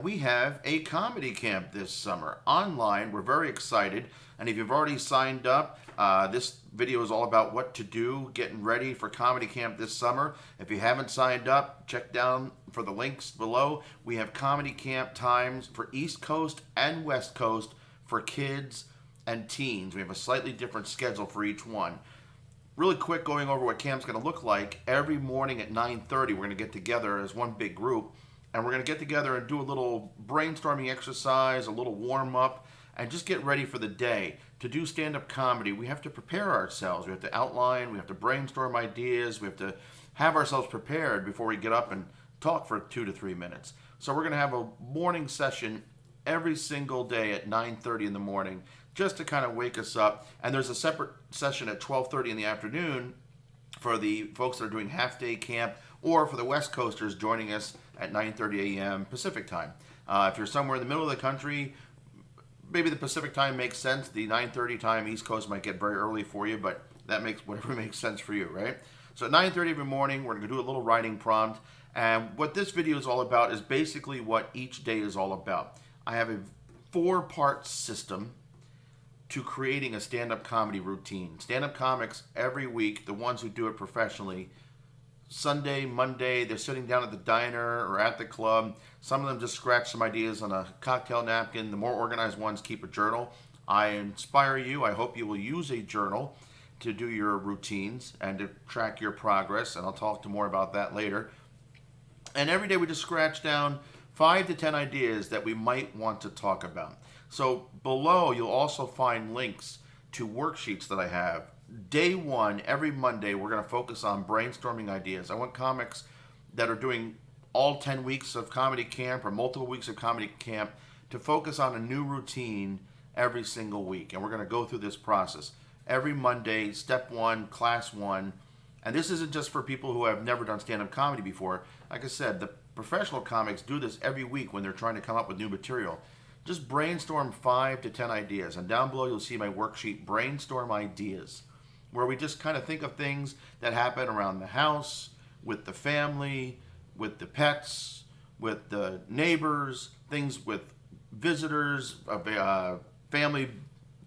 We have a comedy camp this summer online. We're very excited. And if you've already signed up, this video is all about what to do, getting ready for comedy camp this summer. If you haven't signed up, check down for the links below. We have comedy camp times for East Coast and West Coast for kids and teens. We have a slightly different schedule for each one. Really quick, going over what camp's going to look like. Every morning at 9:30, we're going to get together as one big group, and we're going to get together and do a little brainstorming exercise, a little warm up, and just get ready for the day. To do stand-up comedy, we have to prepare ourselves. We have to outline, we have to brainstorm ideas, we have to have ourselves prepared before we get up and talk for 2 to 3 minutes. So we're going to have a morning session every single day at 9:30 in the morning just to kind of wake us up. And there's a separate session at 12:30 in the afternoon for the folks that are doing half-day camp, or for the West Coasters joining us at 9:30 a.m. Pacific time. If you're somewhere in the middle of the country, maybe the Pacific time makes sense. The 9:30 time East Coast might get very early for you, but that makes whatever makes sense for you, right? So at 9:30 every morning, we're going to do a little writing prompt. And what this video is all about is basically what each day is all about. I have a 4-part system to creating a stand-up comedy routine. Stand-up comics every week, the ones who do it professionally, Sunday, Monday, they're sitting down at the diner or at the club. Some of them just scratch some ideas on a cocktail napkin. The more organized ones keep a journal. I inspire you. I hope you will use a journal to do your routines and to track your progress, and I'll talk to more about that later. And every day we just scratch down 5 to 10 ideas that we might want to talk about. So below, you'll also find links to worksheets that I have. Day 1, every Monday, we're going to focus on brainstorming ideas. I want comics that are doing all 10 weeks of comedy camp or multiple weeks of comedy camp to focus on a new routine every single week. And we're going to go through this process. Every Monday, step 1, class 1. And this isn't just for people who have never done stand-up comedy before. Like I said, the professional comics do this every week when they're trying to come up with new material. Just brainstorm 5 to 10 ideas. And down below, you'll see my worksheet, Brainstorm Ideas, where we just kind of think of things that happen around the house, with the family, with the pets, with the neighbors, things with visitors, family,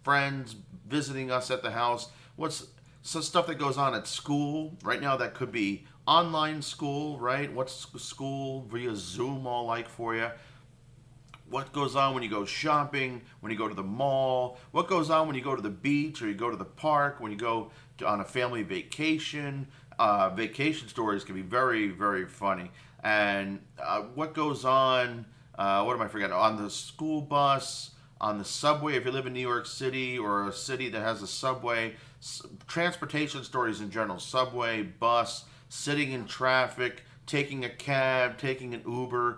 friends visiting us at the house. What's some stuff that goes on at school? Right now, that could be online school, right? What's school via Zoom all like for you? What goes on when you go shopping, when you go to the mall? What goes on when you go to the beach or you go to the park, when you go on a family vacation? Vacation stories can be very, very funny. And what goes on, what am I forgetting? On the school bus, on the subway, if you live in New York City or a city that has a subway, transportation stories in general, subway, bus, sitting in traffic, taking a cab, taking an Uber,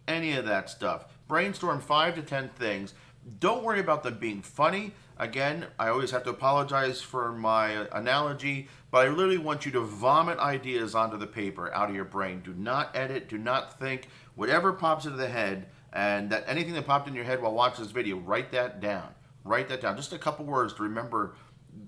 any of that stuff. Brainstorm 5 to 10 things. Don't worry about them being funny. Again, I always have to apologize for my analogy, but I literally want you to vomit ideas onto the paper, out of your brain. Do not edit, do not think. Whatever pops into the head, and that anything that popped in your head while watching this video, write that down. Write that down. Just a couple words to remember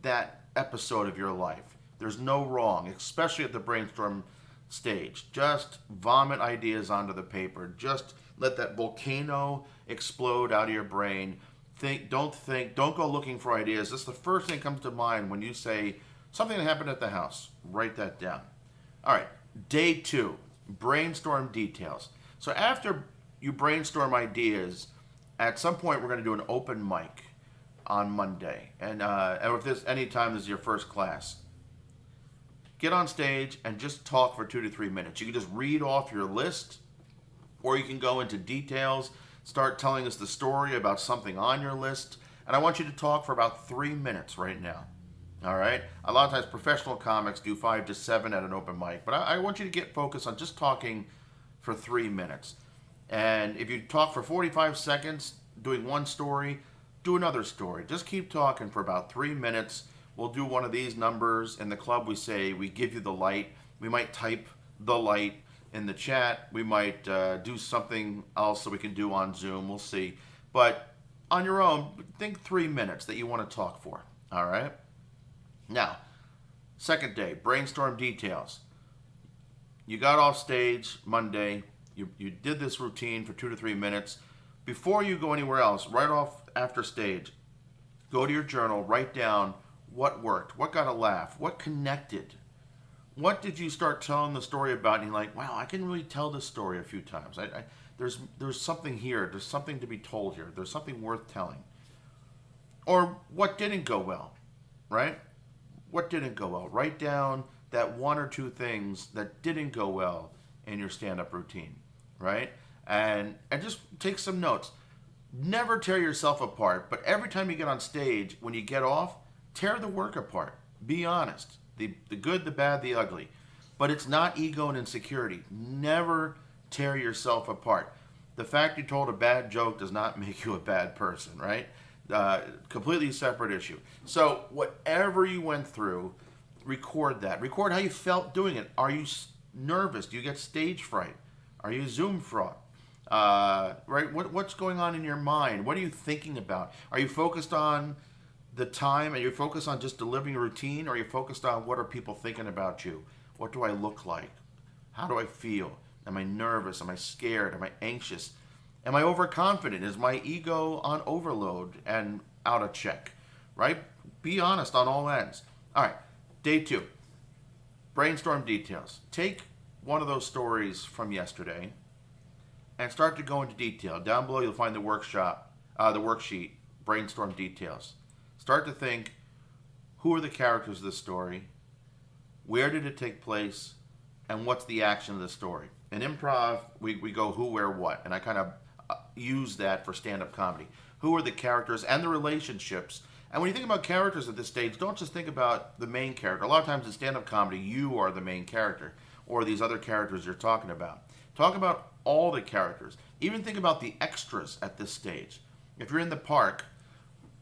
that episode of your life. There's no wrong, especially at the brainstorm stage. Just vomit ideas onto the paper. Just let that volcano explode out of your brain. Don't go looking for ideas. That's the first thing that comes to mind when you say something that happened at the house. Write that down. All right, day 2, brainstorm details. So after you brainstorm ideas, at some point we're going to do an open mic on Monday. And if this anytime this is your first class, get on stage and just talk for 2 to 3 minutes. You can just read off your list, or you can go into details, start telling us the story about something on your list. And I want you to talk for about 3 minutes right now. All right? A lot of times professional comics do 5 to 7 at an open mic, but I want you to get focused on just talking for 3 minutes. And if you talk for 45 seconds doing one story, do another story. Just keep talking for about 3 minutes. We'll do one of these numbers. In the club, we say, we give you the light. We might type the light in the chat. We might do something else that we can do on Zoom. We'll see. But on your own, think 3 minutes that you want to talk for. All right? Now, second day, brainstorm details. You got off stage Monday. You did this routine for 2 to 3 minutes. Before you go anywhere else, right off after stage, go to your journal, write down what worked, what got a laugh, what connected. What did you start telling the story about? And you're like, wow, I can really tell this story a few times. There's something here. There's something to be told here. There's something worth telling. Or what didn't go well, right? What didn't go well? Write down that one or two things that didn't go well in your stand-up routine, right? And just take some notes. Never tear yourself apart, but every time you get on stage, when you get off, tear the work apart. Be honest. The good, the bad, the ugly. But it's not ego and insecurity. Never tear yourself apart. The fact you told a bad joke does not make you a bad person, right? Completely separate issue. So whatever you went through, record that. Record how you felt doing it. Are you nervous? Do you get stage fright? Are you Zoom fraud? Right? What's going on in your mind? What are you thinking about? Are you focused on the time? Are you focused on just delivering a routine? Or are you focused on what are people thinking about you? What do I look like? How do I feel? Am I nervous? Am I scared? Am I anxious? Am I overconfident? Is my ego on overload and out of check? Right? Be honest on all ends. All right, day 2. Brainstorm details. Take one of those stories from yesterday and start to go into detail. Down below you'll find the worksheet, brainstorm details. Start to think, who are the characters of the story? Where did it take place? And what's the action of the story? In improv, we go who, where, what. And I kind of use that for stand-up comedy. Who are the characters and the relationships? And when you think about characters at this stage, don't just think about the main character. A lot of times in stand-up comedy, you are the main character, or these other characters you're talking about. Talk about all the characters. Even think about the extras at this stage. If you're in the park,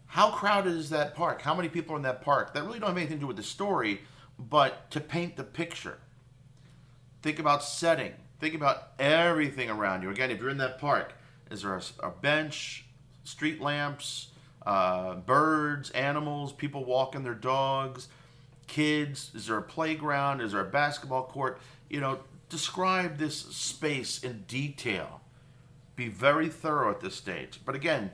how crowded is that park? How many people are in that park? That really don't have anything to do with the story, but to paint the picture. Think about setting. Think about everything around you. Again, if you're in that park, is there a bench, street lamps, birds, animals, people walking their dogs, kids? Is there a playground? Is there a basketball court? Describe this space in detail. Be very thorough at this stage. But again,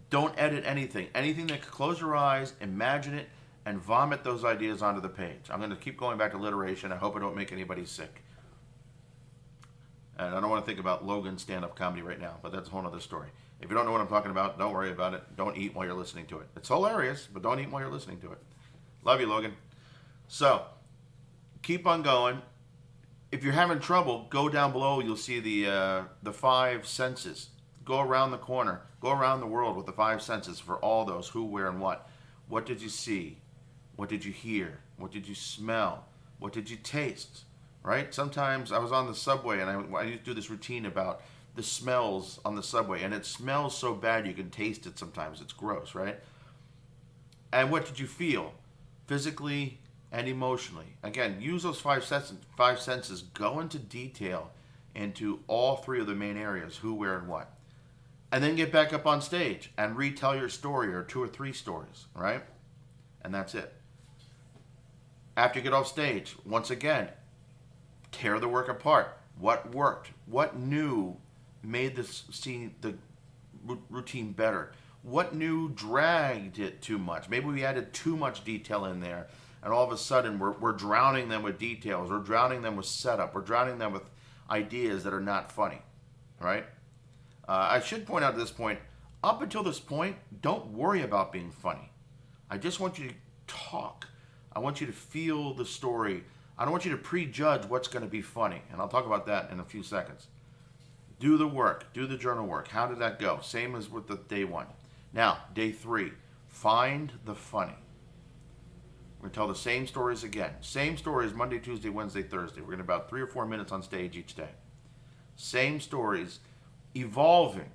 don't edit anything. Anything that could close your eyes, imagine it, and vomit those ideas onto the page. I'm going to keep going back to alliteration. I hope I don't make anybody sick. And I don't want to think about Logan's stand-up comedy right now, but that's a whole other story. If you don't know what I'm talking about, don't worry about it. Don't eat while you're listening to it. It's hilarious, but don't eat while you're listening to it. Love you, Logan. So, keep on going. If you're having trouble, go down below. You'll see the 5 senses. Go around the corner. Go around the world with the 5 senses for all those who, where, and what. What did you see? What did you hear? What did you smell? What did you taste? Right? Sometimes I was on the subway and I used to do this routine about the smells on the subway, and it smells so bad you can taste it sometimes. It's gross, right? And what did you feel? Physically and emotionally. Again, use those 5 senses. Go into detail into all 3 of the main areas, who, where, and what. And then get back up on stage and retell your story, or 2 or 3 stories, right? And that's it. After you get off stage, once again, tear the work apart. What worked? What new made the routine better? What new dragged it too much? Maybe we added too much detail in there, and all of a sudden we're drowning them with details. We're drowning them with setup. We're drowning them with ideas that are not funny, right? I should point out at this point, up until this point, don't worry about being funny. I just want you to talk. I want you to feel the story. I don't want you to prejudge what's going to be funny. And I'll talk about that in a few seconds. Do the work. Do the journal work. How did that go? Same as with the day 1. Now, day 3. Find the funny. We're going to tell the same stories again. Same stories Monday, Tuesday, Wednesday, Thursday. We're going to about 3 or 4 minutes on stage each day. Same stories, evolving,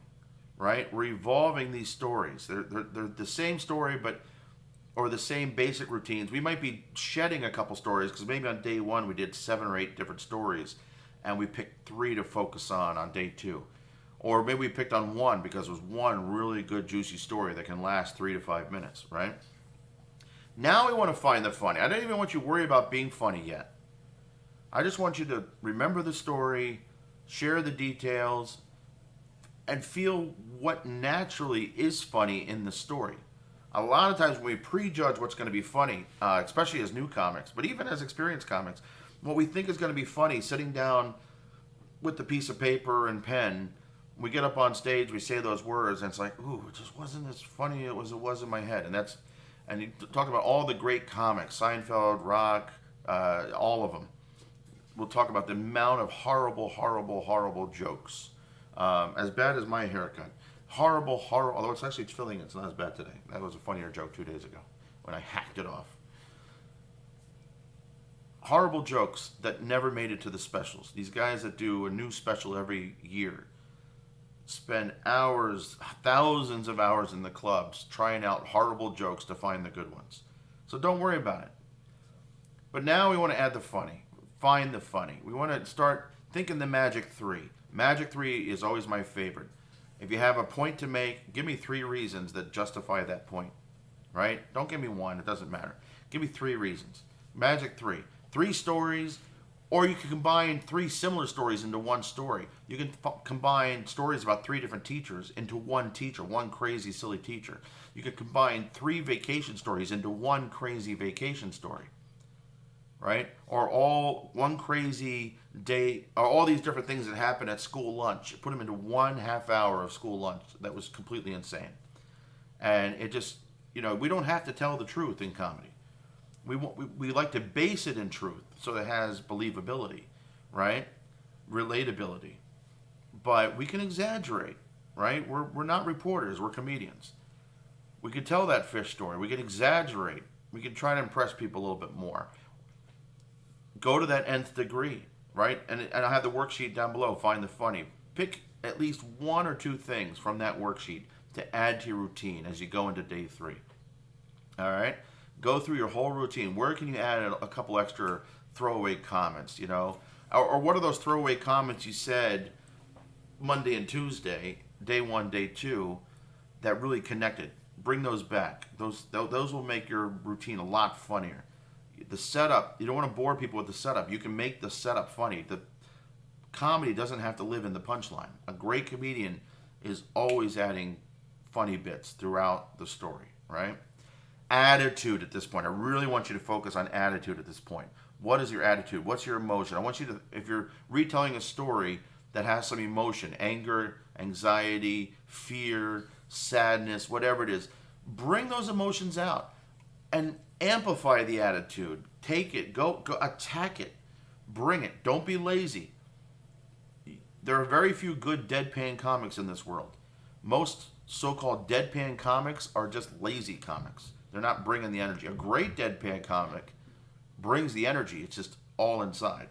right? We're evolving these stories. They're the same story, or the same basic routines. We might be shedding a couple stories because maybe on day 1 we did 7 or 8 different stories and we picked 3 to focus on day 2. Or maybe we picked on 1 because it was one really good juicy story that can last 3 to 5 minutes, right? Now we want to find the funny. I don't even want you to worry about being funny yet. I just want you to remember the story, share the details, and feel what naturally is funny in the story. A lot of times when we prejudge what's going to be funny, especially as new comics, but even as experienced comics, what we think is going to be funny, sitting down with the piece of paper and pen, we get up on stage, we say those words, and it's like, ooh, it just wasn't as funny as it was in my head. And you talk about all the great comics, Seinfeld, Rock, all of them. We'll talk about the amount of horrible jokes. As bad as my haircut. Horrible, although it's actually filling, it's not as bad today. That was a funnier joke 2 days ago when I hacked it off. Horrible jokes that never made it to the specials. These guys that do a new special every year spend hours, thousands of hours in the clubs trying out horrible jokes to find the good ones. So don't worry about it. But now we want to add the funny. Find the funny. We want to start thinking the magic 3. Magic 3 is always my favorite. If you have a point to make, give me 3 reasons that justify that point. Right? Don't give me 1. It doesn't matter. Give me 3 reasons. Magic 3. 3 stories, or you can combine 3 similar stories into one story. You can combine stories about 3 different teachers into one teacher, one crazy, silly teacher. You can combine 3 vacation stories into one crazy vacation story. Right? Or all one crazy day, or all these different things that happen at school lunch. Put them into 1 half hour of school lunch. That was completely insane. And it just, we don't have to tell the truth in comedy. We like to base it in truth so it has believability, right? Relatability. But we can exaggerate, right? We're not reporters, we're comedians. We could tell that fish story. We could exaggerate. We could try to impress people a little bit more. Go to that nth degree, right? And I have the worksheet down below. Find the funny. Pick at least 1 or 2 things from that worksheet to add to your routine as you go into day 3. All right? Go through your whole routine. Where can you add a couple extra throwaway comments, Or what are those throwaway comments you said Monday and Tuesday, day 1, day 2, that really connected? Bring those back. Those will make your routine a lot funnier. The setup, you don't want to bore people with the setup. You can make the setup funny. The comedy doesn't have to live in the punchline. A great comedian is always adding funny bits throughout the story, right? Attitude at this point. I really want you to focus on attitude at this point. What is your attitude? What's your emotion? I want you to, if you're retelling a story that has some emotion, anger, anxiety, fear, sadness, whatever it is, bring those emotions out and amplify the attitude. Take it. Go attack it. Bring it. Don't be lazy. There are very few good deadpan comics in this world. Most so-called deadpan comics are just lazy comics. They're not bringing the energy. A great deadpan comic brings the energy. It's just all inside.